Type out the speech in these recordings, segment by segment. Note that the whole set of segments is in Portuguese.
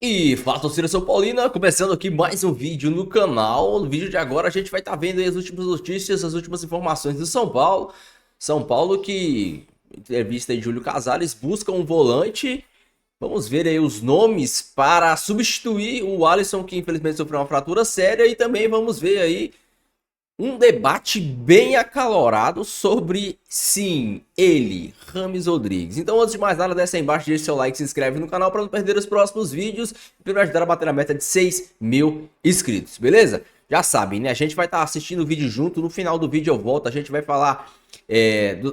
E fala, torcida São Paulina, começando aqui mais um vídeo no canal. No vídeo de agora a gente vai estar vendo aí as últimas notícias, as últimas informações do São Paulo. São Paulo que, em entrevista aí de Júlio Casares, busca um volante. Vamos ver aí os nomes para substituir o Alisson, que infelizmente sofreu uma fratura séria. E também vamos ver aí um debate bem acalorado sobre, sim, ele, Rames Rodrigues. Então, antes de mais nada, desce aí embaixo, deixa seu like, se inscreve no canal para não perder os próximos vídeos e para me ajudar a bater a meta de 6 mil inscritos, beleza? Já sabem, né? A gente vai estar assistindo o vídeo junto, no final do vídeo eu volto, a gente vai falar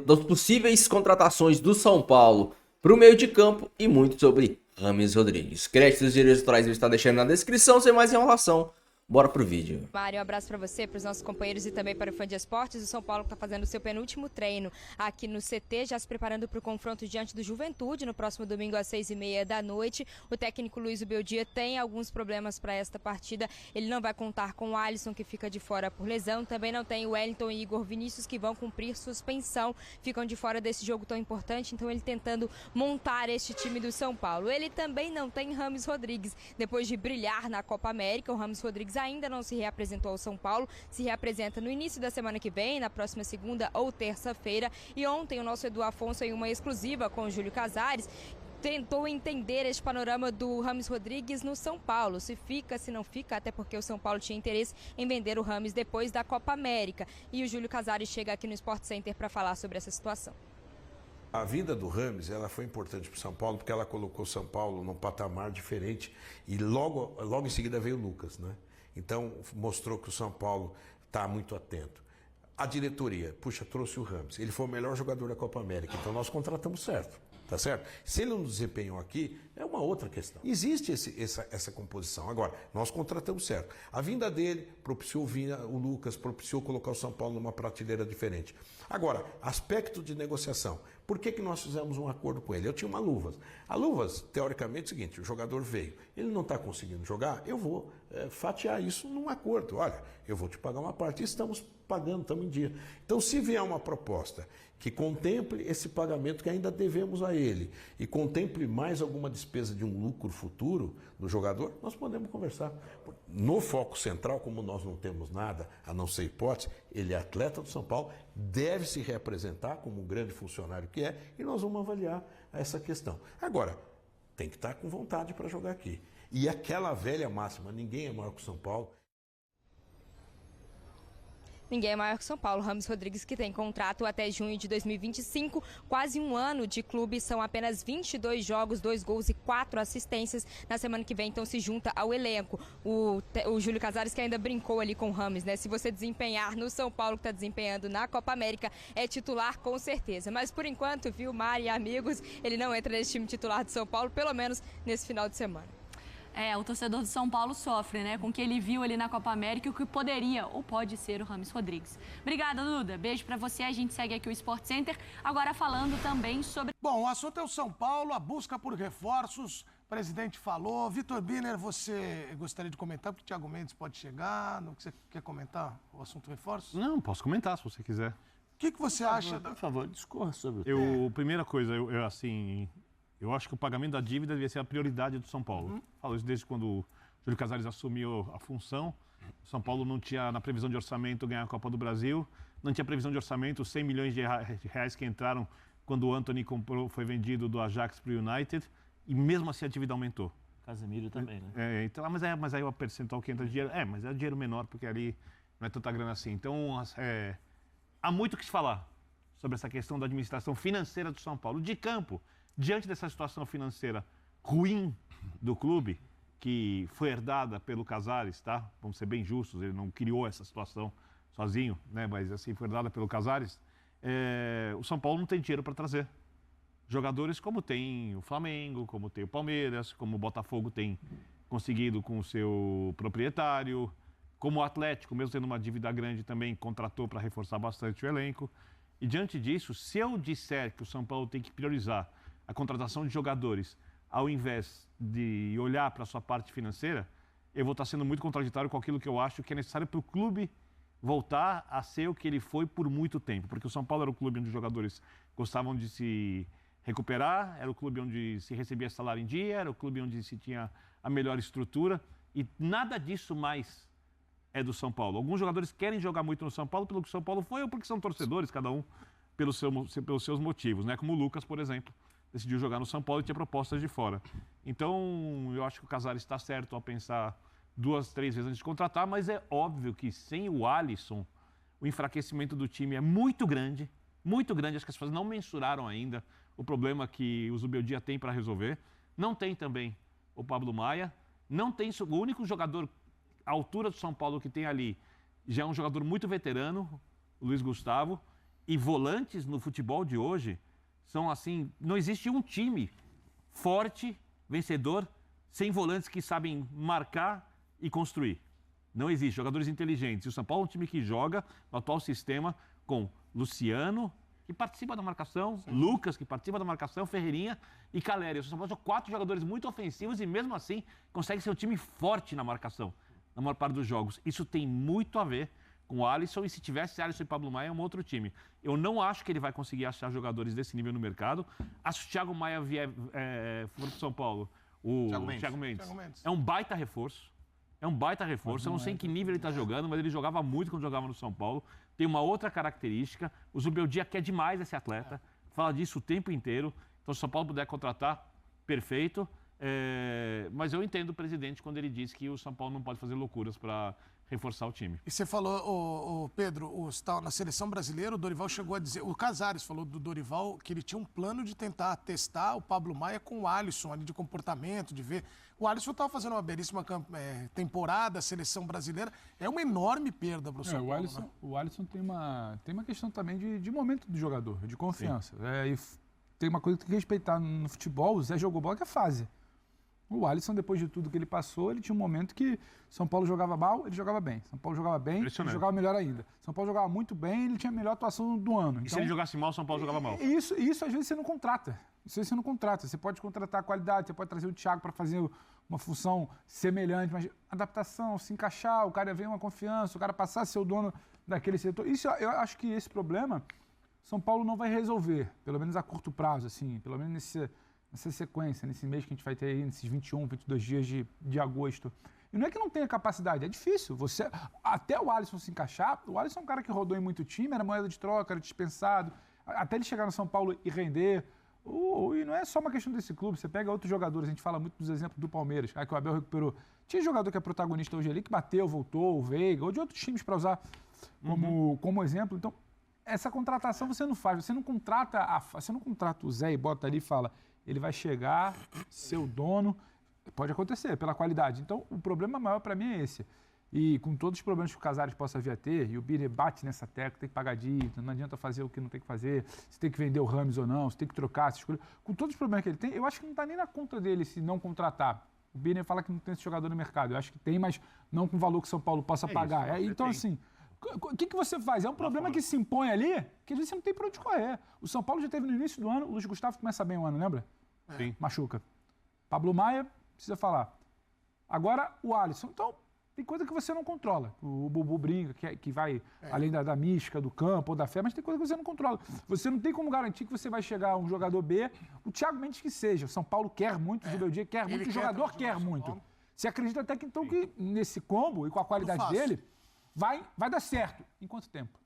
das possíveis contratações do São Paulo para o meio de campo e muito sobre Rames Rodrigues. Créditos e direitos autorais eu estou deixando na descrição, sem mais enrolação. Bora pro vídeo. Mário, um abraço para você, para os nossos companheiros e também para o Fã de Esportes. O São Paulo está fazendo o seu penúltimo treino aqui no CT, já se preparando para o confronto diante do Juventude no próximo domingo às 6h30 da noite. O técnico Luiz Beldia tem alguns problemas para esta partida. Ele não vai contar com o Alisson, que fica de fora por lesão. Também não tem o Wellington e Igor Vinícius, que vão cumprir suspensão. Ficam de fora desse jogo tão importante. Então ele tentando montar este time do São Paulo. Ele também não tem Rames Rodrigues. Depois de brilhar na Copa América, o Rames Rodrigues ainda não se reapresentou ao São Paulo, se reapresenta no início da semana que vem, na próxima segunda ou terça-feira. E ontem o nosso Edu Afonso, em uma exclusiva com o Júlio Casares, tentou entender este panorama do Rames Rodrigues no São Paulo, se fica, se não fica, até porque o São Paulo tinha interesse em vender o Rames depois da Copa América. E o Júlio Casares chega aqui no Sport Center para falar sobre essa situação. A vinda do Rames, ela foi importante para o São Paulo porque ela colocou o São Paulo num patamar diferente e logo em seguida veio o Lucas, né? Então mostrou que o São Paulo está muito atento. A diretoria, puxa, trouxe o Rames. Ele foi o melhor jogador da Copa América, então nós contratamos certo, tá certo? Se ele não desempenhou aqui, é uma outra questão. Existe essa composição. Agora, nós contratamos certo. A vinda dele propiciou o Lucas, propiciou colocar o São Paulo numa prateleira diferente. Agora, aspecto de negociação. Por que nós fizemos um acordo com ele? Eu tinha uma luvas. A luvas, teoricamente, é o seguinte, o jogador veio, ele não está conseguindo jogar, eu vou fatiar isso num acordo. Olha, eu vou te pagar uma parte, estamos pagando, estamos em dia. Então, se vier uma proposta que contemple esse pagamento que ainda devemos a ele e contemple mais alguma despesa de um lucro futuro do jogador, nós podemos conversar. No foco central, como nós não temos nada, a não ser hipótese, ele é atleta do São Paulo, deve se reapresentar como um grande funcionário que é, e nós vamos avaliar essa questão. Agora, tem que estar com vontade para jogar aqui. E aquela velha máxima, ninguém é maior que o São Paulo. Ninguém é maior que São Paulo. Rames Rodrigues, que tem contrato até junho de 2025, quase um ano de clube, são apenas 22 jogos, 2 gols e 4 assistências. Na semana que vem, então, se junta ao elenco. O Júlio Casares, que ainda brincou ali com o Rames, né? Se você desempenhar no São Paulo, que está desempenhando na Copa América, é titular com certeza. Mas por enquanto, viu, Mari e amigos, ele não entra nesse time titular do São Paulo, pelo menos nesse final de semana. O torcedor do São Paulo sofre, né? Com o que ele viu ali na Copa América e o que poderia ou pode ser o Rames Rodrigues. Obrigada, Duda. Beijo pra você. A gente segue aqui o Sport Center. Agora falando também sobre... Bom, o assunto é o São Paulo, a busca por reforços. O presidente falou. Vitor Biner, você gostaria de comentar? Porque o Thiago Mendes pode chegar. Não, você quer comentar o assunto reforços? Não, posso comentar se você quiser. O que você acha? Por favor, discorra sobre Primeira coisa, eu acho que o pagamento da dívida devia ser a prioridade do São Paulo. Falo isso desde quando o Júlio Casares assumiu a função. O São Paulo não tinha, na previsão de orçamento, ganhar a Copa do Brasil. Não tinha previsão de orçamento, os 100 milhões de reais que entraram quando o Antony foi vendido do Ajax para o United. E mesmo assim a dívida aumentou. Casemiro também, né? Então, mas aí o percentual que entra de dinheiro... mas é dinheiro menor, porque ali não é tanta grana assim. Então, há muito o que se falar sobre essa questão da administração financeira do São Paulo. De campo, diante dessa situação financeira ruim do clube, que foi herdada pelo Casares, tá? Vamos ser bem justos, ele não criou essa situação sozinho, né? Mas assim, foi herdada pelo Casares. O São Paulo não tem dinheiro para trazer jogadores como tem o Flamengo, como tem o Palmeiras, como o Botafogo tem conseguido com o seu proprietário, como o Atlético, mesmo tendo uma dívida grande, também contratou para reforçar bastante o elenco. E diante disso, se eu disser que o São Paulo tem que priorizar a contratação de jogadores, ao invés de olhar para a sua parte financeira, eu vou estar sendo muito contraditório com aquilo que eu acho que é necessário para o clube voltar a ser o que ele foi por muito tempo. Porque o São Paulo era o clube onde os jogadores gostavam de se recuperar, era o clube onde se recebia salário em dia, era o clube onde se tinha a melhor estrutura, e nada disso mais é do São Paulo. Alguns jogadores querem jogar muito no São Paulo pelo que o São Paulo foi ou porque são torcedores, cada um pelos seus motivos, né? Como o Lucas, por exemplo, decidiu jogar no São Paulo e tinha propostas de fora. Então, eu acho que o Casares está certo ao pensar 2, 3 vezes antes de contratar, mas é óbvio que sem o Alisson, o enfraquecimento do time é muito grande, acho que as pessoas não mensuraram ainda o problema que o Zubeldia tem para resolver. Não tem também o Pablo Maia, não tem o único jogador à altura do São Paulo que tem ali, já é um jogador muito veterano, o Luiz Gustavo, e volantes no futebol de hoje são assim, não existe um time forte, vencedor, sem volantes que sabem marcar e construir. Não existe, jogadores inteligentes. E o São Paulo é um time que joga no atual sistema com Luciano, que participa da marcação, sim, Lucas, que participa da marcação, Ferreirinha e Caleri. O São Paulo são 4 jogadores muito ofensivos e mesmo assim consegue ser um time forte na marcação, na maior parte dos jogos. Isso tem muito a ver com o Alisson, e se tivesse Alisson e Pablo Maia, é um outro time. Eu não acho que ele vai conseguir achar jogadores desse nível no mercado. Acho que o Thiago Maia for para o São Paulo, o Thiago Mendes é um baita reforço. Eu não sei em que nível ele está jogando, mas ele jogava muito quando jogava no São Paulo. Tem uma outra característica. O Zubeldia quer demais esse atleta. Fala disso o tempo inteiro. Então, se o São Paulo puder contratar, perfeito. Mas eu entendo o presidente quando ele diz que o São Paulo não pode fazer loucuras para reforçar o time. E você falou, Pedro, na seleção brasileira, o Dorival chegou a dizer, o Casares falou do Dorival que ele tinha um plano de tentar testar o Pablo Maia com o Alisson ali de comportamento, de ver. O Alisson estava fazendo uma belíssima temporada, a seleção brasileira. É uma enorme perda para o São Paulo. O Alisson tem uma questão também de momento do jogador, de confiança. E tem uma coisa que tem que respeitar no futebol, o Zé jogou bola que é fase. O Alisson, depois de tudo que ele passou, ele tinha um momento que São Paulo jogava mal, ele jogava bem. São Paulo jogava bem, ele jogava melhor ainda. São Paulo jogava muito bem, ele tinha a melhor atuação do ano. E se ele jogasse mal, São Paulo jogava mal? Isso às vezes você não contrata. Você pode contratar a qualidade, você pode trazer o Thiago para fazer uma função semelhante, mas adaptação, se encaixar, o cara ver uma confiança, o cara passar a ser o dono daquele setor. Isso, eu acho que esse problema São Paulo não vai resolver, pelo menos a curto prazo, assim, pelo menos nessa sequência, nesse mês que a gente vai ter aí, nesses 21, 22 dias de agosto. E não é que não tenha capacidade, é difícil. Até o Alisson se encaixar, o Alisson é um cara que rodou em muito time, era moeda de troca, era dispensado, até ele chegar no São Paulo e render. E não é só uma questão desse clube, você pega outros jogadores, a gente fala muito dos exemplos do Palmeiras, que o Abel recuperou. Tinha jogador que é protagonista hoje ali, que bateu, voltou, o Veiga, ou de outros times para usar como exemplo. Então, essa contratação você não faz, você não contrata o Zé e bota ali e fala, ele vai chegar, ser o dono, pode acontecer, pela qualidade. Então, o problema maior para mim é esse. E com todos os problemas que o Casares possa vir a ter, e o Birner bate nessa tecla, tem que pagar dívida, não adianta fazer o que não tem que fazer, se tem que vender o Rames ou não, se tem que trocar, se escolher. Com todos os problemas que ele tem, eu acho que não está nem na conta dele se não contratar. O Birner fala que não tem esse jogador no mercado. Eu acho que tem, mas não com o valor que o São Paulo possa pagar. Então, assim, o que você faz? É um problema que se impõe ali, que às vezes você não tem para onde correr. O São Paulo já teve no início do ano, o Luiz Gustavo começa bem o ano, lembra? Sim. Machuca. Pablo Maia, precisa falar. Agora, o Alisson. Então, tem coisa que você não controla. O Bubu brinca, que vai além da mística do campo ou da fé, mas tem coisa que você não controla. Você não tem como garantir que você vai chegar a um jogador B, o Thiago Mendes que seja. O São Paulo quer muito, o Zubeldia quer muito, o jogador quer muito. Você acredita até que, então, que nesse combo e com a qualidade dele, vai dar certo. Em quanto tempo?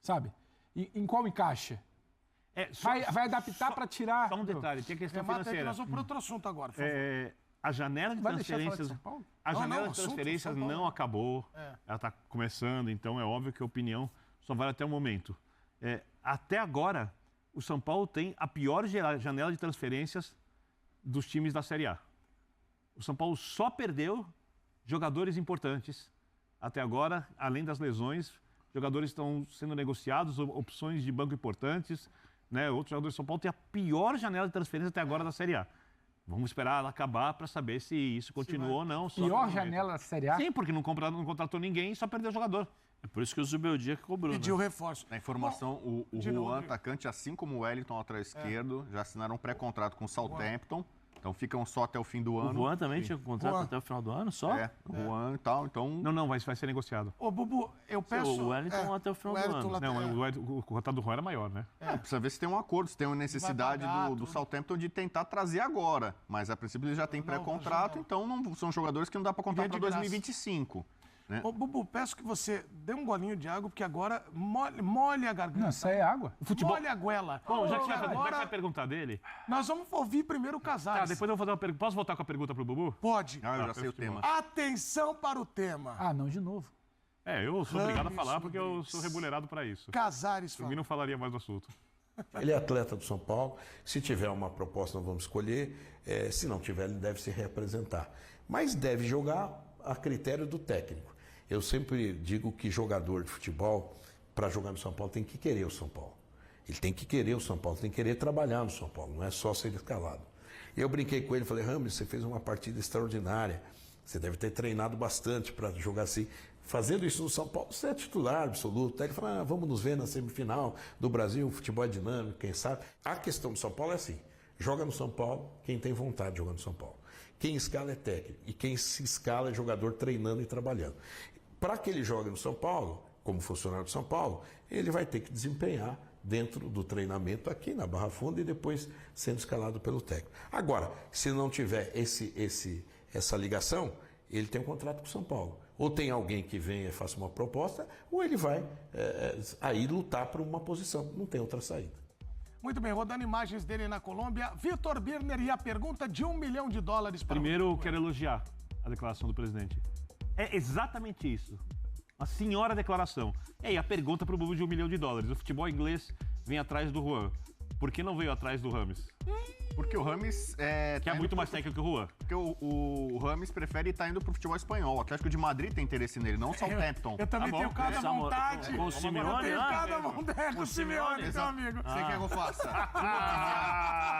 Sabe? Em qual encaixe? Vai adaptar para tirar... Só um detalhe, tem a questão financeira. Nós vamos para outro assunto agora, por favor. A janela de transferências não acabou, ela está começando, então é óbvio que a opinião só vale até o momento. Até agora, o São Paulo tem a pior janela de transferências dos times da Série A. O São Paulo só perdeu jogadores importantes. Até agora, além das lesões, jogadores estão sendo negociados, opções de banco importantes, né? Outros jogadores do São Paulo têm a pior janela de transferência até agora da Série A. Vamos esperar ela acabar para saber se isso continua ou não. Pior janela da Série A? Sim, porque não contratou ninguém e só perdeu o jogador. É por isso que o Zubeldia que cobrou. Pediu reforço. Na informação, o Juan, atacante, assim como o Wellington, lateral esquerdo, já assinaram um pré-contrato com o Southampton Então ficam só até o fim do O ano. Juan também tinha contrato Juan. até o final do ano, só? O Juan e tal, então... Não, vai ser negociado. Ô, Bubu, eu peço... O Wellington até o final do Wellington ano. lá- Não, o contrato do Juan era maior, né? Precisa ver se tem um acordo, se tem uma necessidade pagar do tudo. Southampton de tentar trazer agora. Mas a princípio eles já têm pré-contrato, então não são jogadores que não dá para contar Iria de para graça. 2025. Né? Ô, Bubu, peço que você dê um golinho de água, porque agora molhe a garganta. Não, isso aí é água. Futebol... Molhe a goela. Bom, já que você Agora, vai perguntar dele... nós vamos ouvir primeiro o Tá, Casares. depois eu vou fazer uma pergunta. Posso voltar com a pergunta pro Bubu? Pode. Ah, eu já sei o tema. Atenção para o tema. Ah, não, de novo. Eu sou obrigado a Rames falar porque eu Rodrigues. sou remunerado para isso. Casares Por mim fala. não falaria mais do assunto. Ele é atleta do São Paulo. Se tiver uma proposta, nós vamos escolher. Se não tiver, ele deve se representar. Mas deve jogar a critério do técnico. Eu sempre digo que jogador de futebol, para jogar no São Paulo, tem que querer o São Paulo. Ele tem que querer o São Paulo, tem que querer trabalhar no São Paulo, não é só ser escalado. Eu brinquei com ele, falei, Rames, você fez uma partida extraordinária. Você deve ter treinado bastante para jogar assim. Fazendo isso no São Paulo, você é titular absoluto. Aí ele falou, vamos nos ver na semifinal do Brasil, o futebol é dinâmico, quem sabe. A questão do São Paulo é assim, joga no São Paulo quem tem vontade de jogar no São Paulo. Quem escala é técnico e quem se escala é jogador treinando e trabalhando. Para que ele jogue no São Paulo, como funcionário do São Paulo, ele vai ter que desempenhar dentro do treinamento aqui na Barra Funda e depois sendo escalado pelo técnico. Agora, se não tiver essa ligação, ele tem um contrato com o São Paulo. Ou tem alguém que venha e faça uma proposta, ou ele vai aí lutar por uma posição. Não tem outra saída. Muito bem, rodando imagens dele na Colômbia. Vitor Birner e a pergunta de $1 milhão para Primeiro, eu quero elogiar a declaração do presidente. É exatamente isso. Uma senhora declaração. E aí, a pergunta para o Bubu de $1 milhão. O futebol inglês vem atrás do Juan. Por que não veio atrás do Rames? Porque o Rames Que é muito mais técnico que o Juan. Porque o Rames prefere estar indo pro futebol espanhol. O Atlético de Madrid tem interesse nele, não o Southampton. Eu também Tá bom. tenho cada vontade. Com o Eu Simeone tenho lá? cada vontade do Simeone, meu amigo. Você quer que eu faça?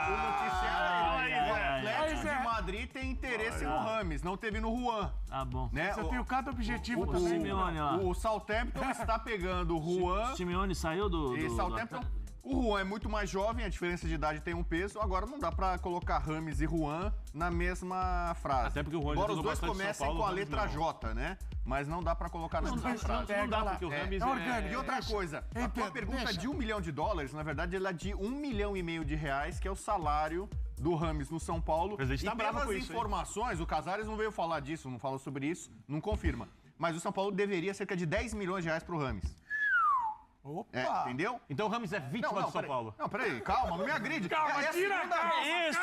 O noticiário é o Atlético de Madrid tem interesse no Rames, não teve no Juan. Tá bom. Né? Eu tenho cada objetivo O também. Simeone lá. O Southampton está pegando o Juan O Simeone saiu do... e Southampton. O Juan é muito mais jovem, a diferença de idade tem um peso. Agora não dá pra colocar Rames e Juan na mesma frase. Até porque o Juan Embora já os jogou dois bastante comecem São Paulo, com a o Rames letra não. J, né? Mas não dá pra colocar na mesma frase. Não dá, porque o Rames é orgânico. E outra coisa, Ei, a tua Pedro, pergunta deixa. de $1 milhão, na verdade, ela é de $1,5 milhão de reais, que é o salário do Rames no São Paulo. O presidente tá e bravo pelas com isso, hein? informações, o Casares não veio falar disso, não falou sobre isso, não confirma. Mas o São Paulo deveria cerca de $10 milhões pro Rames. Opa! Entendeu? Então o Rames é vítima do São peraí. Paulo. Não, peraí, calma, não me agride. Calma, É a tira, segunda calma, vez. Isso!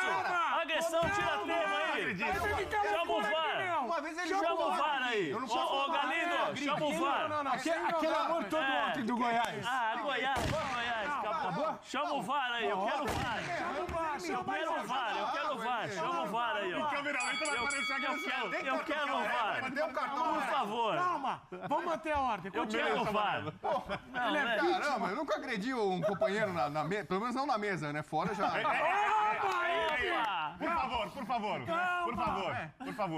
Agressão, tira tema aí! Chama o VAR! Uma vez ele Chama o VAR aí! Eu não Ô, posso falar. Galindo, chama o VAR! Não, Aquele amor todo ontem do Goiás. Goiás, acabou. Chama o VAR aí, eu quero o VAR! Eu quero o VAR, chama o VAR aí, ó. Eu quero o VAR! Mandei um cartão. Por favor! Calma, vamos manter a ordem. Eu quero o VAR! Não, né? Caramba, eu nunca agredi um companheiro na mesa, pelo menos não na mesa, né? Fora já. Por favor.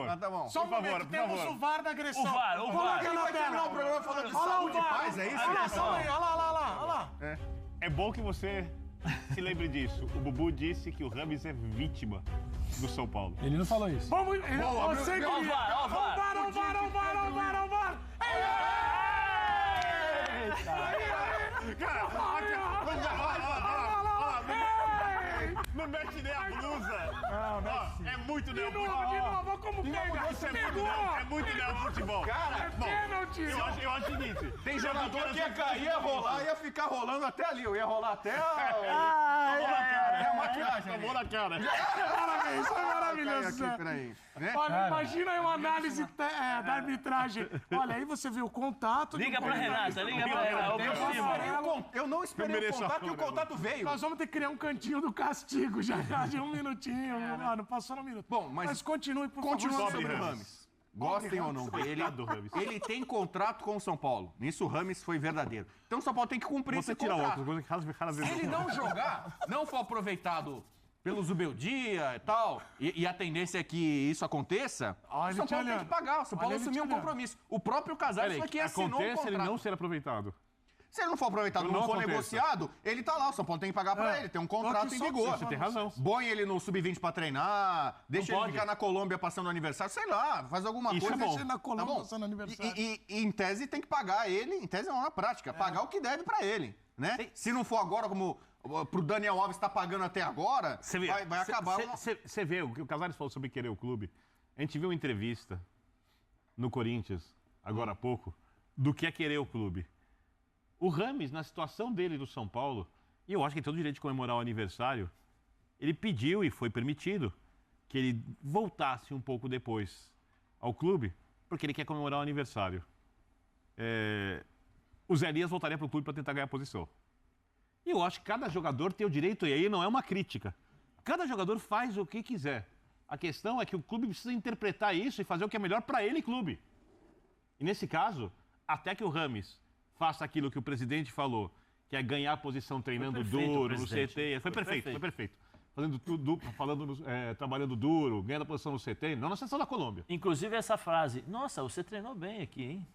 Ah, tá bom. Só um momento, temos o VAR da agressão. O VAR. Coloca na Vai terminar tela. o programa falando de Olha lá o saúde e VAR. paz, é isso? Olha lá, calma aí, olha lá. É bom que você se lembre disso. O Bubu disse que o Rames é vítima do São Paulo. Ele não falou isso. Vamos, você Ó o VAR, ó o VAR! Ao VAR! Não mexe nem a blusa. É muito De novo, como pega? Isso Pegou! é muito neofutebol. Cara, Pênalti! Eu acho o seguinte. tem jogador que ia cair, ia rolar, ia ficar rolando até ali. Eu ia rolar até a maquiagem. Tomou na cara. Parabéns, foi maravilhoso. Aqui, peraí. Né? Olha, imagina aí uma análise da arbitragem. Olha, aí você vê o contato. Liga pra Renata, liga pra Renata, Eu não esperei o contato e o contato veio. Nós vamos ter que criar um cantinho do castigo já de um minutinho. Mano, passou no minuto. Bom, mas continue, por continuando favor. sobre o Rames. Gostem ou não dele, do Rames. ele tem contrato com o São Paulo. Nisso o Rames foi verdadeiro. Então o São Paulo tem que cumprir Você esse tira contrato. outras coisas que às vezes Se ele não jogar, não for aproveitado pelo Zubeldia e tal, e a tendência é que isso aconteça, Olha o ele São te Paulo tem olhando. que pagar. O São Paulo Olha ele assumiu te um olhando. compromisso. O próprio Casares foi que assinou o acontece ele contrato. não ser aproveitado. Se ele não for aproveitado, não for negociado, ele tá lá. O São Paulo tem que pagar pra ele, tem um contrato em vigor. Você tem razão. Põe ele no sub-20 pra treinar, deixa ele ficar na Colômbia passando aniversário, sei lá, faz alguma coisa. Deixa ele na Colômbia passando aniversário. E em tese tem que pagar ele, em tese não, na prática, pagar o que deve pra ele, né? Se não for agora, como pro Daniel Alves tá pagando até agora, vai acabar. Você vê o que o Casares falou sobre querer o clube. A gente viu uma entrevista no Corinthians, agora há pouco, do que é querer o clube. O Rames, na situação dele do São Paulo, e eu acho que tem todo o direito de comemorar o aniversário, ele pediu e foi permitido que ele voltasse um pouco depois ao clube, porque ele quer comemorar o aniversário. O Zé Elias voltaria para o clube para tentar ganhar posição. E eu acho que cada jogador tem o direito, e aí não é uma crítica. Cada jogador faz o que quiser. A questão é que o clube precisa interpretar isso e fazer o que é melhor para ele, clube. E nesse caso, até que o Rames faça aquilo que o presidente falou, que é ganhar posição treinando duro, no CT. Foi perfeito. Fazendo tudo, trabalhando duro, ganhando posição no CT, não na seleção da Colômbia. Inclusive essa frase, nossa, você treinou bem aqui, hein?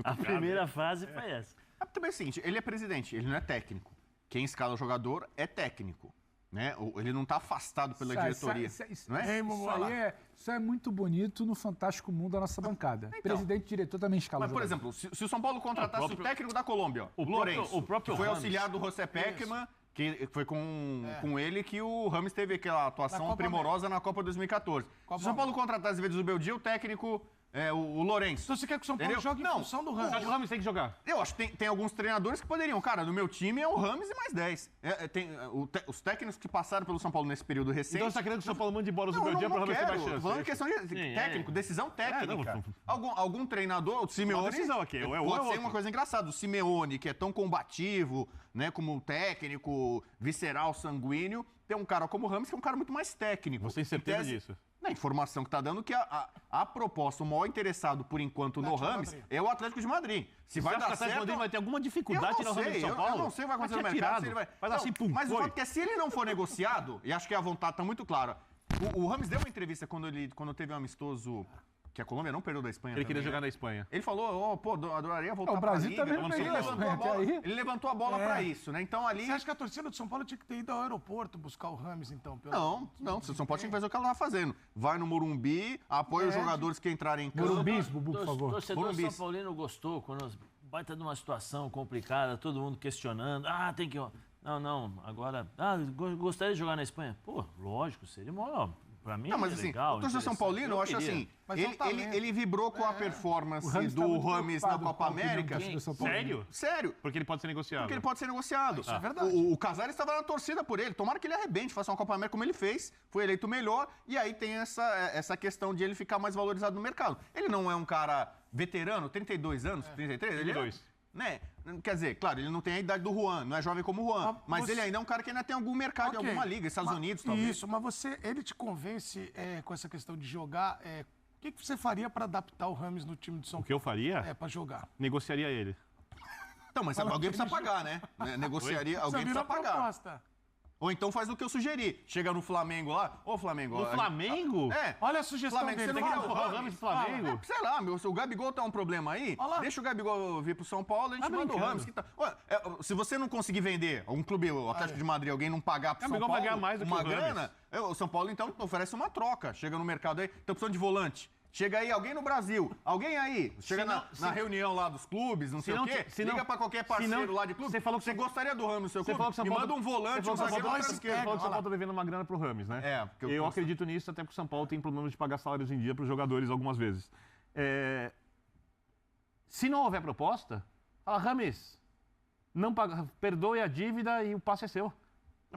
A primeira frase foi essa. Também é o seguinte, ele é presidente, ele não é técnico. Quem escala o jogador é técnico. Né? Ele não está afastado pela diretoria. Não é? Isso é muito bonito no fantástico mundo da nossa bancada. Então, presidente e diretor também escalam. Mas, por exemplo, se o São Paulo contratasse o técnico da Colômbia, o Lourenço, que foi auxiliar do José Peckman, que foi com ele que o Rames teve aquela atuação primorosa na Copa 2014. Se o São Paulo contratasse, às vezes, o Beldia, o técnico... o Lourenço. Então você quer que o São Paulo jogue em função do Rames? Acho que o Rames tem que jogar. Eu acho que tem alguns treinadores que poderiam. Cara, no meu time é o Rames e mais 10. Os técnicos que passaram pelo São Paulo nesse período recente... Então você está querendo que o São Paulo mande embora o Beldia para o Rames ter mais chance? Tô falando em questão de técnico, decisão técnica. Algum treinador, o Simeone... decisão aqui, pode ser uma coisa engraçada. O Simeone, que é tão combativo, né, como um técnico visceral, sanguíneo, tem um cara como o Rames, que é um cara muito mais técnico. Você tem certeza disso? Na informação que está dando que a proposta, o maior interessado por enquanto no Rames é o Atlético de Madrid. Se vai dar certo... Madrid vai ter alguma dificuldade no Rames de São Paulo? Eu não sei o que vai acontecer no mercado. Mas o fato é que se ele não for negociado, e acho que a vontade está muito clara, o Rames deu uma entrevista quando teve um amistoso... Que a Colômbia não perdeu da Espanha. Ele queria jogar na Espanha. Ele falou, adoraria voltar para a Liga. O Brasil também não perdeu da Espanha. Ele levantou a bola para isso, né? Então ali... Você acha que a torcida do São Paulo tinha que ter ido ao aeroporto buscar o Rames, então? Não. O São Paulo tinha que fazer o que ela estava fazendo. Vai no Morumbi, apoia os jogadores que entrarem em campo. Morumbis, Bubu, por favor. O torcedor São Paulino gostou quando baita de uma situação complicada, todo mundo questionando. Tem que... Não, agora... gostaria de jogar na Espanha. Pô, lógico, seria maior... Pra mim, mas assim, legal, o torcedor São Paulino, eu acho assim, ele vibrou com a performance do Rames na Copa América. Sério? Sério. Porque ele pode ser negociado. Porque ele pode ser negociado. Isso é verdade. O Casares estava na torcida por ele. Tomara que ele arrebente, faça uma Copa América como ele fez. Foi eleito o melhor. E aí tem essa questão de ele ficar mais valorizado no mercado. Ele não é um cara veterano, 32 anos, 33? 32. Né? Quer dizer, claro, ele não tem a idade do Juan, não é jovem como o Juan, mas ele ainda é um cara que ainda tem algum mercado em alguma liga, Estados Unidos, talvez. Isso, mas ele te convence com essa questão de jogar, o que você faria para adaptar o Rames no time do São Paulo? O que eu faria? Para jogar. Negociaria ele. Então, mas alguém precisa pagar, né? Negociaria, alguém precisa pagar. Proposta. Ou então faz o que eu sugeri. Chega no Flamengo lá. Ô, Flamengo. No Flamengo? Olha a sugestão Flamengo, dele. Você não quer o Rames do Flamengo? Sei lá, o Gabigol tá um problema aí. Deixa o Gabigol vir pro São Paulo, a gente manda o Rames. Se você não conseguir vender, um clube, o Atlético de Madrid, alguém não pagar pro São Paulo vai ganhar mais do que uma grana, o São Paulo então oferece uma troca. Chega no mercado aí, tá precisando de volante. Chega aí alguém no Brasil, alguém aí, chega na reunião lá dos clubes, não sei o quê, liga pra qualquer parceiro lá de clube. Você falou que você gostaria do Rames no seu clube? Me manda um volante, um zagueiro pra esquerda. Você falou que o São Paulo tá devendo uma grana pro Rames, né? Eu acredito nisso, até porque o São Paulo tem problemas de pagar salários em dia pros jogadores algumas vezes. Se não houver proposta, fala, Rames, perdoe a dívida e o passe é seu.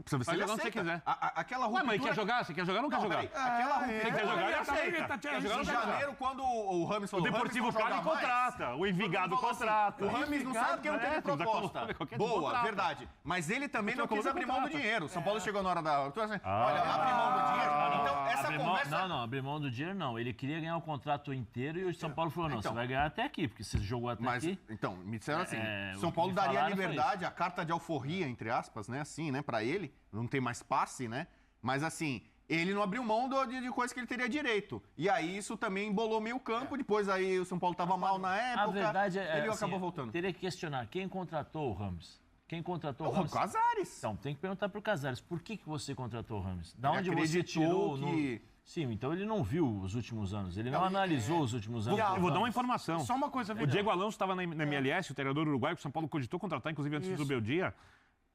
Precisa Vai jogar onde você quiser. Aquela ruptura... mas quer jogar? Você quer jogar ou não quer jogar? Aquela ruptura... Você quer jogar, ele aceita. Em janeiro, quando o Rames falou... O Deportivo Cali contrata, o Envigado contrata. O Rames não sabe que não teve proposta. Boa, verdade. Mas ele também não quis abrir mão do dinheiro. São Paulo chegou na hora da... Olha, abre mão do dinheiro. Então, essa conversa... Não, abrir mão do dinheiro não. Ele queria ganhar o contrato inteiro e o São Paulo falou, não, você vai ganhar até aqui, porque você jogou até aqui. Então, me disseram assim, São Paulo daria a liberdade, a carta de alforria, entre aspas, né, assim, né, pra ele. Não tem mais passe, né? Mas assim, ele não abriu mão de coisa que ele teria direito. E aí isso também embolou meio campo. Depois aí o São Paulo estava mal na época. A verdade é ele assim, acabou voltando. Teria que questionar quem contratou o Rames. Quem contratou o O Rames? Casares. Então, tem que perguntar pro Casares, por que você contratou o Rames? Da Ele onde você tirou... que... Sim, então ele não viu os últimos anos, ele não analisou os últimos anos. Eu vou dar uma informação. Só uma coisa, O Diego Alonso estava na MLS, o treinador uruguaio, que o São Paulo cogitou contratar, inclusive antes do meu dia.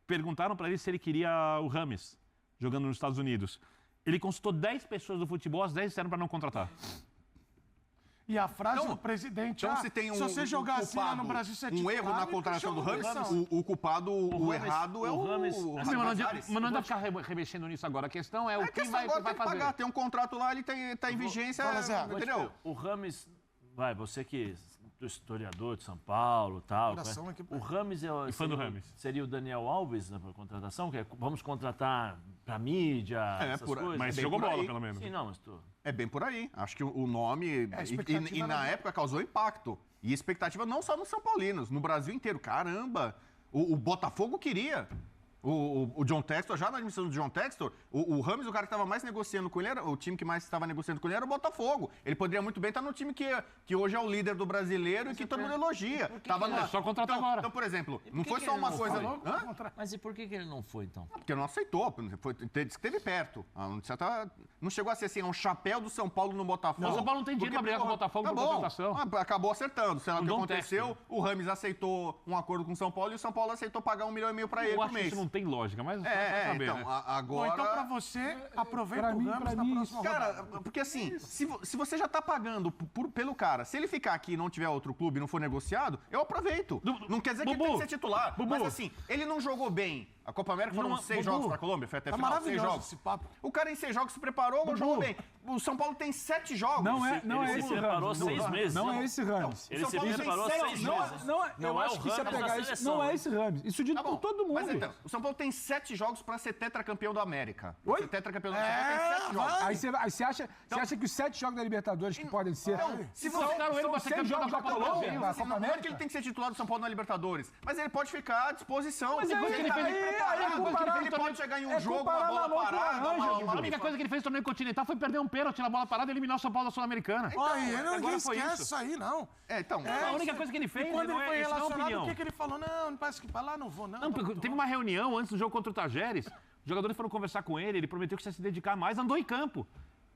Perguntaram para ele se ele queria o Rames jogando nos Estados Unidos. Ele consultou 10 pessoas do futebol, as 10 disseram para não contratar. E a frase do presidente, Então, se tem se você jogar assim lá no Brasil, você é um erro na contratação do Rames, o culpado, o errado é o Rames. Mas não adianta ficar remexendo nisso agora. A questão é o que vai fazer. Pagar. Tem um contrato lá, ele tá em vigência, entendeu? O Rames, você que é historiador de São Paulo e tal. O Rames fã do Rames. Seria o Daniel Alves na contratação, que é, vamos contratar pra mídia, essas coisas. Mas jogou bola, pelo menos. Sim, não, mas É bem por aí. Acho que o nome... E na época causou impacto. E expectativa não só nos São Paulinos, no Brasil inteiro. Caramba! O Botafogo queria. O John Textor, já na admissão do John Textor, o Rames, o cara que estava mais negociando com ele, o time que mais estava negociando com ele era o Botafogo. Ele poderia muito bem estar no time que hoje é o líder do brasileiro e que todo mundo elogia. Só contratar agora. Então, por exemplo, não foi só uma coisa... Mas e por que ele não foi, então? Porque não aceitou, esteve perto. Não chegou a ser assim, um chapéu do São Paulo no Botafogo. O São Paulo não tem dinheiro para brigar com o Botafogo por contratação. Acabou acertando. Sei lá o que aconteceu, o Rames aceitou um acordo com o São Paulo e o São Paulo aceitou pagar 1,5 milhão para ele por mês. Isso não tem lógica, mas vai saber, então, né? agora... Então, pra você, aproveita o Rames na próxima Cara, porque assim, se você já tá pagando pelo cara, se ele ficar aqui e não tiver outro clube e não for negociado, eu aproveito. Não quer dizer que ele tem que ser titular. Mas assim, ele não jogou bem. A Copa América foram 6 jogos pra Colômbia, foi até final, 6 jogos. Esse papo. O cara em 6 jogos se preparou, não jogou bem. O São Paulo tem 7 jogos. Não é Ele esse se preparou Rames. 6 meses. Não é esse Rames. Ele se preparou 6 meses. Eu acho que se pegar isso, não é esse Rames. Isso dito por todo mundo. Mas então, o São Paulo tem 7 jogos pra ser tetracampeão da América. Ser tetracampeão da América tem 7 jogos. Aí você acha que os 7 jogos da Libertadores que podem ser... Se você ele vai ser campeão da Copa Colômbia, da Copa não é que América? ele tem que ser titular do São Paulo na Libertadores, mas ele pode ficar à disposição. Mas aí, ele pode chegar em um jogo, uma bola parada. A única coisa que ele fez no torneio continental foi perder um pênalti na bola parada e eliminar o São Paulo da Sul-Americana. Ninguém esquece isso aí, não. A única coisa que ele fez, Quando ele foi isso não é relacionado, opinião. o que ele falou? Não parece que pra lá não vou, não. Não, teve uma reunião antes do jogo contra o Tajeres, os jogadores foram conversar com ele prometeu que ia se dedicar mais, andou em campo.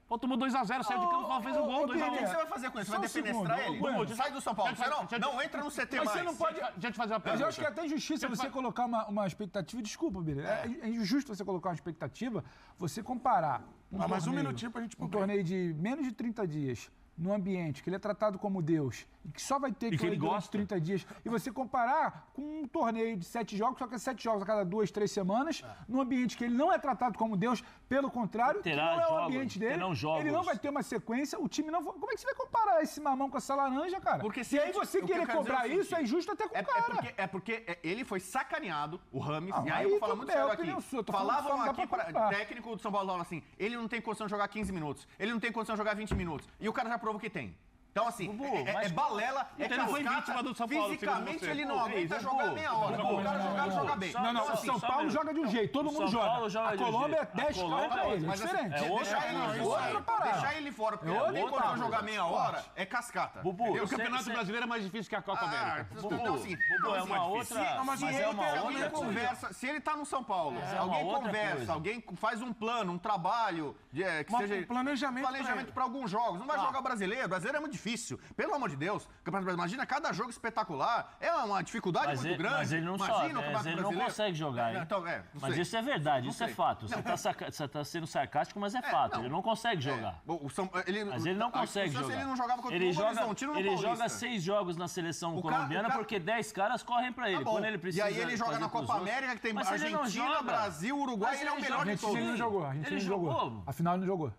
Pô, tomou 2-0, saiu de campo, fez o gol, 2-1. O que você vai fazer com isso? Vai defenestrar ele? Sai do São Paulo. Não entra no CT mais. Você não pode... Deixa eu te fazer uma Mas pergunta. eu acho que é até injustiça você colocar uma expectativa. Desculpa, Bira. É injusto você colocar uma expectativa, você comparar mais um minutinho pra gente... um torneio de menos de 30 dias, num ambiente que ele é tratado como Deus, e que só vai ter que ir durante 30 dias, e você comparar com um torneio de 7 jogos, só que é 7 jogos a cada 2, 3 semanas, num ambiente que ele não é tratado como Deus, pelo contrário, que não é o ambiente dele, ele não vai ter uma sequência, o time não vai... Como é que você vai comparar esse mamão com essa laranja, cara? Porque e aí você querer cobrar isso é injusto até com o cara. É porque ele foi sacaneado, o Rames, e aí aí eu vou falar tudo muito bem, sério é aqui. opinião sua, tô Falavam falando só, aqui, não dá pra comparar. técnico do São Paulo falava assim, ele não tem condição de jogar 15 minutos, ele não tem condição de jogar 20 minutos, e o cara já provou que tem. Então, assim, é balela, é Ele foi cascata, vítima do São Paulo, fisicamente segundo você. ele não aguenta jogar meia hora. O cara joga bem. Não, o São Paulo joga de um jeito, todo mundo joga. A Colômbia é 10 caras pra ele, é diferente. Deixar ele fora, porque ele tem condição de jogar meia hora, é cascata. Bubu, o Campeonato Brasileiro é mais difícil que a Copa América. Então, assim, é uma outra... Mas alguém conversa, se ele tá no São Paulo, alguém conversa, alguém faz um plano, um trabalho, que seja planejamento para alguns jogos. Não vai jogar brasileiro, brasileiro é muito difícil. Pelo amor de Deus, imagina cada jogo espetacular, é uma dificuldade muito grande. Mas ele não sabe, ele não consegue jogar. Então, mas isso é verdade, isso é fato. Você tá sendo sarcástico, mas é fato. Ele não consegue jogar. Mas ele não consegue jogar. Ele não jogava contra o Horizontino no Ele joga 6 jogos na seleção colombiana porque 10 caras correm pra ele. Quando ele precisa. E aí ele joga na Copa América, que tem Argentina, Brasil, Uruguai, ele é o melhor de todos. A Argentina ele não jogou. A final ele não jogou.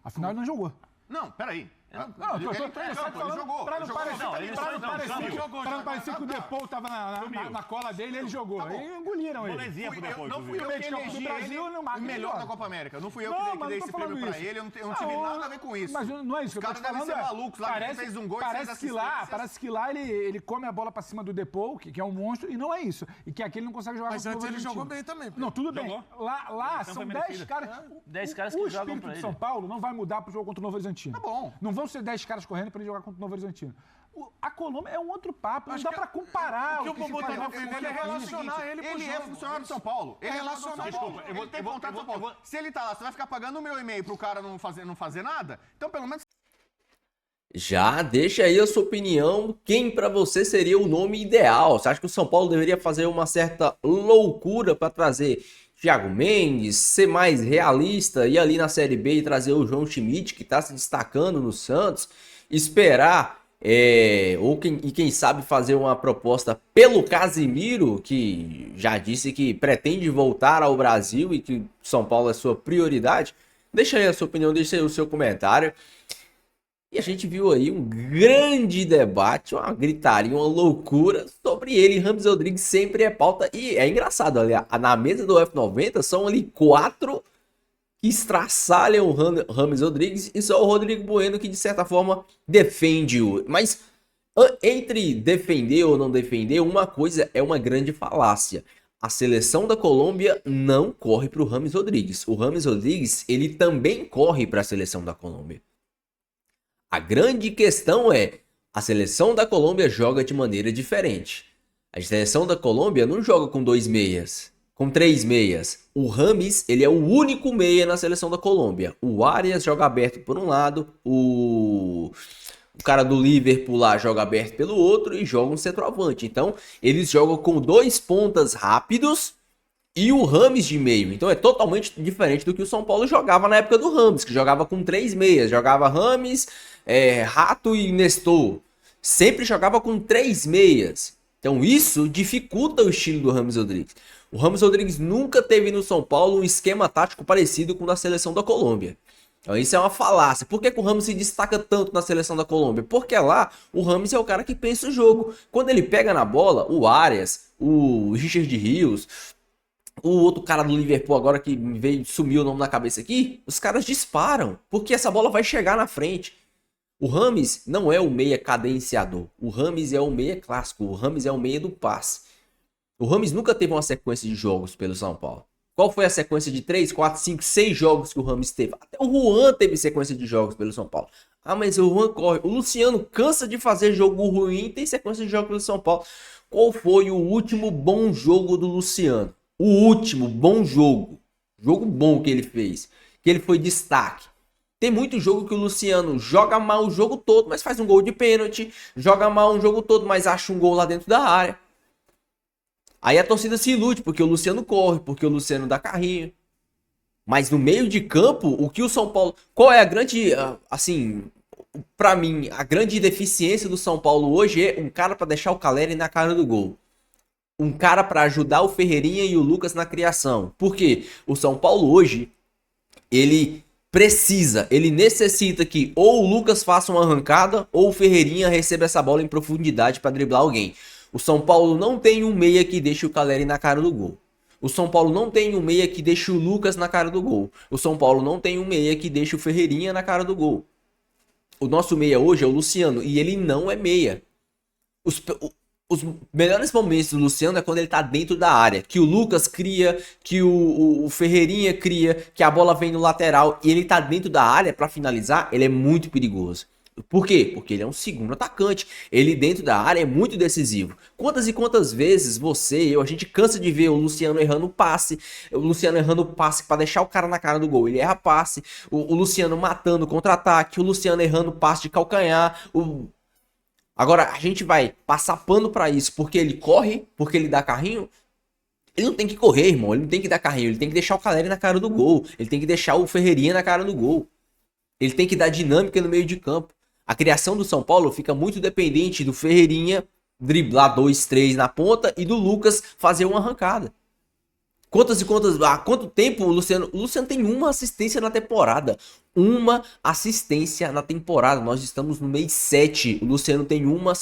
A final ele não jogou. Não, peraí. Não, eu tô falando pra não parecer que o Depou tava na cola dele, ele jogou. Aí engoliram ele. Não fui eu que elegi ele o melhor da Copa América. Não fui eu que dei esse prêmio pra ele, eu não tive nada a ver com isso. Mas não é isso. Os caras devem ser malucos lá, ele fez um gol e fez assistência. Parece que lá ele come a bola pra cima do Depou, que é um monstro, e não é isso. E que aqui ele não consegue jogar Mas antes ele jogou bem também. Não, tudo bem. Lá são 10 caras. 10 caras que o jogam espírito pra de ele. São Paulo não vai mudar pro jogo contra o Novo Horizontino. Tá bom. Não vão ser 10 caras correndo pra ele jogar contra o Novo Horizontino. A Colômbia é um outro papo, não dá pra comparar. O que o Bubu tá defendendo é relacionar ele pro Ele é funcionário do São Paulo. Ele é relacionado. Desculpa, Ele tem contrato com São Paulo. Se ele tá lá, você vai ficar pagando o meu e-mail pro cara não fazer nada? Então, pelo menos... Já deixa aí a sua opinião, quem pra você seria o nome ideal? Você acha que o São Paulo deveria fazer uma certa loucura pra trazer Thiago Mendes, ser mais realista, ir ali na Série B e trazer o João Schmidt, que tá se destacando no Santos, esperar, quem sabe fazer uma proposta pelo Casimiro, que já disse que pretende voltar ao Brasil e que São Paulo é sua prioridade? Deixa aí a sua opinião, deixa aí o seu comentário. E a gente viu aí um grande debate, uma gritaria, uma loucura sobre ele. Rames Rodrigues sempre é pauta. E é engraçado, olha, na mesa do F90 são ali 4 que estraçalham o Rames Rodrigues e só o Rodrigo Bueno que de certa forma defende-o. Mas entre defender ou não defender, uma coisa é uma grande falácia. A seleção da Colômbia não corre para o Rames Rodrigues. O Rames Rodrigues, ele também corre para a seleção da Colômbia. A grande questão é, a seleção da Colômbia joga de maneira diferente. A seleção da Colômbia não joga com 2 meias, com 3 meias. O Rames, ele é o único meia na seleção da Colômbia. O Arias joga aberto por um lado, o cara do Liverpool lá joga aberto pelo outro e joga um centroavante. Então, eles jogam com 2 pontas rápidos e o Rames de meio. Então é totalmente diferente do que o São Paulo jogava na época do Rames, que jogava com 3 meias. Jogava Rames, Rato e Nestor. Sempre jogava com 3 meias. Então isso dificulta o estilo do Rames Rodrigues. O Rames Rodrigues nunca teve no São Paulo um esquema tático parecido com o da seleção da Colômbia. Então isso é uma falácia. Por que o Rames se destaca tanto na seleção da Colômbia? Porque lá o Rames é o cara que pensa o jogo. Quando ele pega na bola, o Arias, o Richard Rios, o outro cara do Liverpool agora que veio sumiu o nome na cabeça aqui, os caras disparam, porque essa bola vai chegar na frente. O Rames não é o meia cadenciador, o Rames é o meia clássico, o Rames é o meia do passe. O Rames nunca teve uma sequência de jogos pelo São Paulo. Qual foi a sequência de 3, 4, 5, 6 jogos que o Rames teve? Até o Juan teve sequência de jogos pelo São Paulo. Ah, mas o Juan corre. O Luciano cansa de fazer jogo ruim e tem sequência de jogos pelo São Paulo. Qual foi o último bom jogo do Luciano? O último bom jogo bom que ele fez, que ele foi destaque. Tem muito jogo que o Luciano joga mal o jogo todo, mas faz um gol de pênalti, joga mal o jogo todo, mas acha um gol lá dentro da área. Aí a torcida se ilude, porque o Luciano corre, porque o Luciano dá carrinho. Mas no meio de campo, o que o São Paulo... Qual é a grande, assim, pra mim, a grande deficiência do São Paulo hoje é um cara pra deixar o Caleri na cara do gol. Um cara para ajudar o Ferreirinha e o Lucas na criação. Por quê? O São Paulo hoje, ele necessita que ou o Lucas faça uma arrancada ou o Ferreirinha receba essa bola em profundidade para driblar alguém. O São Paulo não tem um meia que deixe o Caleri na cara do gol. O São Paulo não tem um meia que deixe o Lucas na cara do gol. O São Paulo não tem um meia que deixe o Ferreirinha na cara do gol. O nosso meia hoje é o Luciano e ele não é meia. Os melhores momentos do Luciano é quando ele tá dentro da área, que o Lucas cria, que o Ferreirinha cria, que a bola vem no lateral e ele tá dentro da área para finalizar, ele é muito perigoso. Por quê? Porque ele é um segundo atacante, ele dentro da área é muito decisivo. Quantas e quantas vezes a gente cansa de ver o Luciano errando passe, para deixar o cara na cara do gol, ele erra passe, o Luciano matando contra-ataque, o Luciano errando passe de calcanhar, Agora, a gente vai passar pano pra isso porque ele corre, porque ele dá carrinho? Ele não tem que correr, irmão. Ele não tem que dar carrinho. Ele tem que deixar o Caleri na cara do gol. Ele tem que deixar o Ferreirinha na cara do gol. Ele tem que dar dinâmica no meio de campo. A criação do São Paulo fica muito dependente do Ferreirinha driblar 2, 3 na ponta e do Lucas fazer uma arrancada. Há quanto tempo o Luciano tem uma assistência na temporada. Uma assistência na temporada. Nós estamos no mês 7. O Luciano tem uma.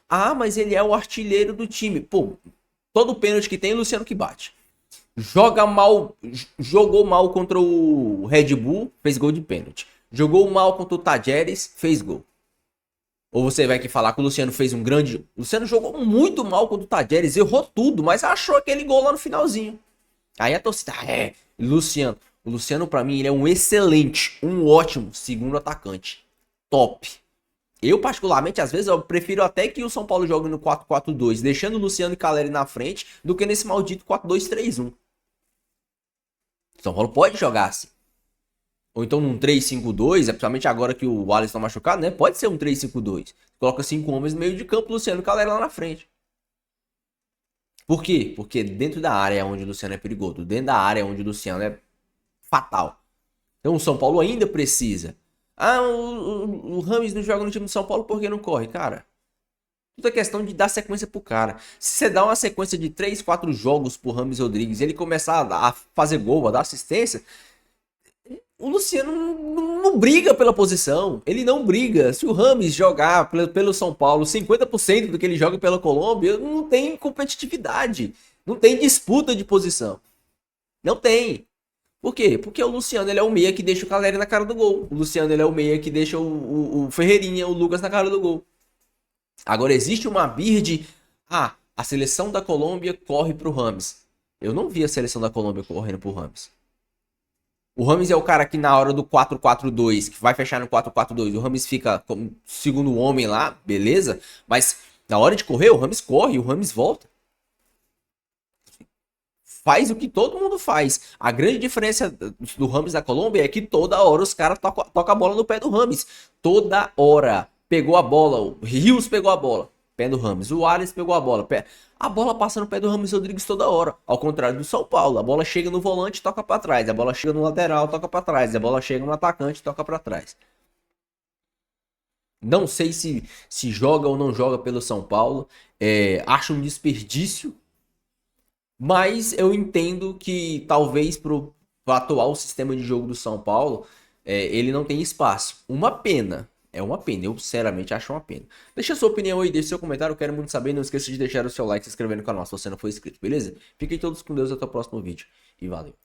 Ah, mas ele é o artilheiro do time. Pô, todo pênalti que tem, o Luciano que bate. Jogou mal contra o Red Bull, fez gol de pênalti. Jogou mal contra o Tajeres, fez gol. Ou você vai aqui falar que o Luciano fez um grande... O Luciano jogou muito mal contra o Tajeres, errou tudo, mas achou aquele gol lá no finalzinho. Aí a torcida, Luciano. O Luciano, pra mim, ele é um excelente, um ótimo segundo atacante. Top. Eu, particularmente, às vezes, eu prefiro até que o São Paulo jogue no 4-4-2, deixando o Luciano e Caleri na frente, do que nesse maldito 4-2-3-1. São Paulo pode jogar assim. Ou então num 3-5-2, principalmente agora que o Alisson tá machucado, né? Pode ser um 3-5-2. Coloca 5 homens no meio de campo, Luciano e Caleri lá na frente. Por quê? Porque dentro da área é onde o Luciano é perigoso. Dentro da área é onde o Luciano é fatal. Então o São Paulo ainda precisa. O Rames não joga no time do São Paulo porque não corre. Cara, tudo é questão de dar sequência pro cara. Se você dá uma sequência de 3, 4 jogos pro Rames Rodrigues e ele começar a fazer gol, a dar assistência, o Luciano não briga pela posição. Ele não briga. Se o Rames jogar pelo São Paulo 50% do que ele joga pela Colômbia, não tem competitividade. Não tem disputa de posição. Não tem. Por quê? Porque o Luciano ele é o meia que deixa o Caleri na cara do gol. O Luciano ele é o meia que deixa o Ferreirinha, o Lucas na cara do gol. Agora existe uma birra de... a seleção da Colômbia corre pro Rames. Eu não vi a seleção da Colômbia correndo pro Rames. O Rames é o cara que na hora do 4-4-2, que vai fechar no 4-4-2, o Rames fica como segundo homem lá, beleza? Mas na hora de correr, o Rames corre, o Rames volta. Faz o que todo mundo faz. A grande diferença do Rames da Colômbia é que toda hora os caras tocam a bola no pé do Rames. Toda hora. Pegou a bola, o Rios pegou a bola, pé do Rames. O Alisson pegou a bola, A bola passa no pé do Rames Rodrigues toda hora. Ao contrário do São Paulo, a bola chega no volante, toca pra trás. A bola chega no lateral, toca pra trás. A bola chega no atacante, toca pra trás. Não sei se joga ou não joga pelo São Paulo. Acho um desperdício. Mas eu entendo que talvez pro atual sistema de jogo do São Paulo, ele não tem espaço. Uma pena. É uma pena, eu sinceramente acho uma pena. Deixa a sua opinião aí, deixa seu comentário, eu quero muito saber. Não esqueça de deixar o seu like e se inscrever no canal se você não for inscrito, beleza? Fiquem todos com Deus, até o próximo vídeo e valeu.